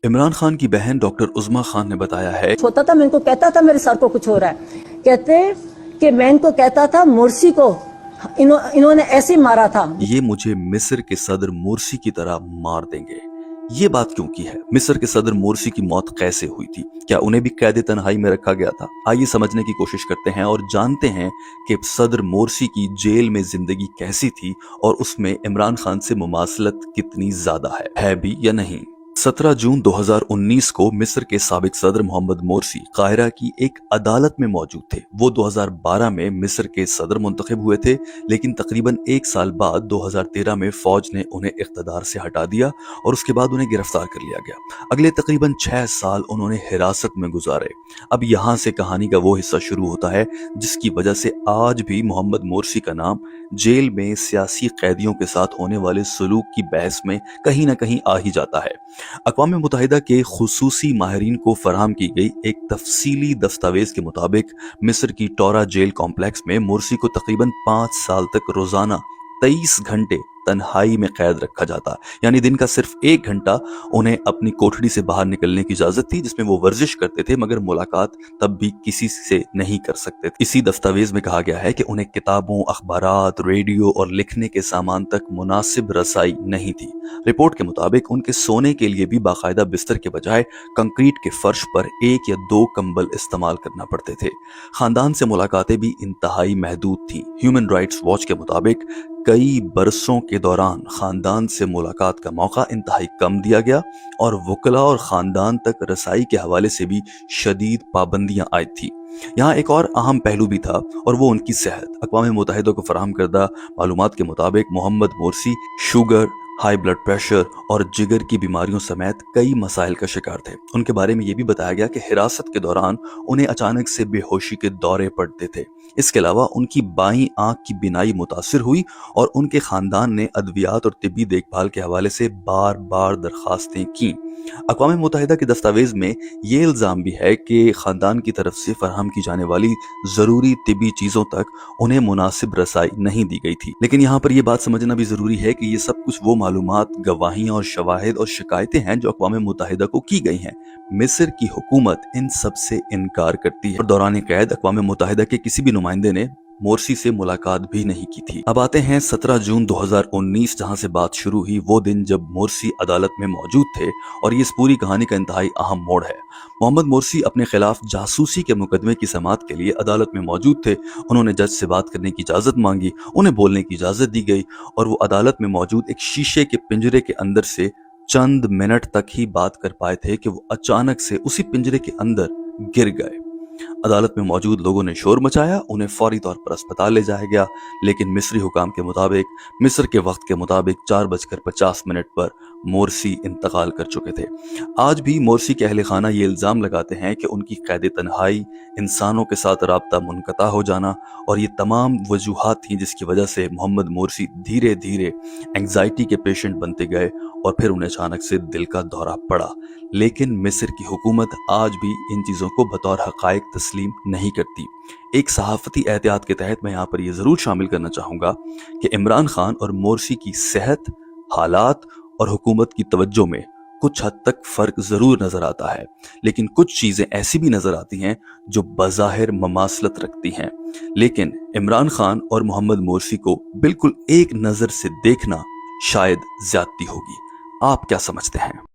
इमरान खान की बहन डॉक्टर उज़्मा खान ने बताया है, होता था मैं इनको कहता था मेरे सर को कुछ हो रहा है, कहते कि मैं इनको कहता था मुर्सी को इन्होंने ऐसे मारा था। ये मुझे मिस्र के सदर मोरसी की तरह मार देंगे। ये बात क्यों की है? मिस्र के सदर मोरसी की मौत कैसे हुई थी? क्या उन्हें भी कैद तन्हाई में रखा गया था? आइए समझने की कोशिश करते हैं और जानते हैं कि सदर मोरसी की जेल में जिंदगी कैसी थी और उसमें इमरान खान से मुमासलत कितनी ज्यादा है भी या नहीं। 17 जून 2019 को मिस्र के साबिक सदर मोहम्मद मोरसी काहिरा की एक अदालत में मौजूद थे। वो 2012 में मिस्र के सदर मुंतखब हुए थे, लेकिन तकरीबन एक साल बाद 2013 में फौज ने उन्हें इख्तदार से हटा दिया और उसके बाद उन्हें गिरफ्तार कर लिया गया। अगले तकरीबन 6 साल उन्होंने हिरासत में गुजारे। अब यहाँ से कहानी का वो हिस्सा शुरू होता है जिसकी वजह से आज भी मोहम्मद मोरसी का नाम जेल में सियासी कैदियों के साथ होने वाले सलूक की बहस में कहीं ना कहीं आ ही जाता है। अक़वाम मुत्तहिदा के खुसूसी माहिरीन को फराहम की गई एक तफसीली दस्तावेज के मुताबिक मिस्र की टोरा जेल कॉम्प्लेक्स में मोरसी को तकरीबन 5 साल तक रोजाना 23 घंटे तन्हाई में कैद रखा जाता, यानी दिन का सिर्फ 1 घंटा उन्हें अपनी कोठरी से बाहर निकलने की इजाजत थी, जिसमें वो वर्जिश करते थे, मगर मुलाकात तब भी किसी से नहीं कर सकते थे। इसी दस्तावेज में कहा गया है कि उन्हें किताबों, अखबारात, रेडियो और लिखने के सामान तक मुनासिब रसाई नहीं थी। रिपोर्ट के मुताबिक उनके सोने के लिए भी बाकायदा बिस्तर के बजाय कंक्रीट के फर्श पर 1 या 2 कंबल इस्तेमाल करना पड़ते थे। खानदान से मुलाकातें भी इंतहाई महदूद थी। ह्यूमन राइट्स वॉच के मुताबिक कई बरसों के दौरान खानदान से मुलाकात का मौका इंतहाई कम दिया गया और वकला और खानदान तक रसाई के हवाले से भी शदीद पाबंदियां आयद थी। यहाँ एक और अहम पहलू भी था और वो उनकी सेहत। अक़वाम मुत्तहिदा को फराहम करदा मालूमात के मुताबिक Mohamed Morsi sugar, high blood pressure और जिगर की बीमारियों समेत कई मसाइल का शिकार थे। उनके बारे में ये भी बताया गया कि हिरासत के दौरान उन्हें अचानक से बेहोशी के दौरे पड़ते थे। इसके अलावा उनकी बाईं आंख की बिनाई मुतासिर हुई और उनके खानदान ने अद्वियात और तिब्बी देखभाल के हवाले से बार बार दरखास्तें की। अक़वाम मुत्तहिदा के दस्तावेज में ये इल्ज़ाम भी है कि खानदान की तरफ से फराहम की जाने वाली ज़रूरी तिब्बी चीज़ों तक उन्हें मुनासिब रसाई नहीं दी गई थी। लेकिन यहाँ पर यह बात समझना भी ज़रूरी है कि ये सब कुछ वो मालूमात, गवाहियाँ और शवाहिद और शिकायतें हैं जो अक़वाम मुत्तहिदा को की गई हैं। मिस्र की हुकूमत इन सब से इनकार करती है और दौरान कैद अक़वाम मुत्तहिदा के किसी भी नुमाइंदे ने मोरसी से मुलाकात भी नहीं की थी। अब आते हैं 17 जून 2019, जहां से बात शुरू हुई, वो दिन जब मोरसी अदालत में मौजूद थे और ये इस पूरी कहानी का इंतहाई अहम मोड़ है। मोहम्मद मोरसी अपने खिलाफ जासूसी के मुकदमे की समाअत के लिए अदालत में मौजूद थे। उन्होंने जज से बात करने की इजाजत मांगी, उन्हें बोलने की इजाजत दी गई और वो अदालत में मौजूद एक शीशे के पिंजरे के अंदर से चंद मिनट तक ही बात कर पाए थे कि वो अचानक से उसी पिंजरे के अंदर गिर गए। अदालत में मौजूद लोगों ने शोर मचाया, उन्हें फौरी तौर पर अस्पताल ले जाया गया, लेकिन मिस्री हुकाम के मुताबिक मिस्र के वक्त के मुताबिक 4:50 पर मोरसी इंतकाल कर चुके थे। आज भी मोरसी के अहले खाना ये इल्ज़ाम लगाते हैं कि उनकी कैद तन्हाई, इंसानों के साथ राब्ता मुनक़ता हो जाना और ये तमाम वजूहात थी जिसकी वजह से मोहम्मद मोरसी धीरे धीरे एंग्जाइटी के पेशेंट बनते गए और फिर उन्हें अचानक से दिल का दौरा पड़ा। लेकिन मिस्र की हुकूमत आज भी इन चीज़ों को बतौर हक़ाइक़ तस्लीम नहीं करती। एक सहाफ़ती एहतियात के तहत मैं यहाँ पर यह ज़रूर शामिल करना चाहूँगा कि इमरान खान और मोरसी की सेहत, हालात और हुकूमत की तवज्जो में कुछ हद तक फ़र्क ज़रूर नज़र आता है, लेकिन कुछ चीज़ें ऐसी भी नज़र आती हैं जो बज़ाहिर ममासलत रखती हैं। लेकिन इमरान खान और मोहम्मद मोरसी को बिल्कुल एक नज़र से देखना शायद ज़्यादती होगी। आप क्या समझते हैं?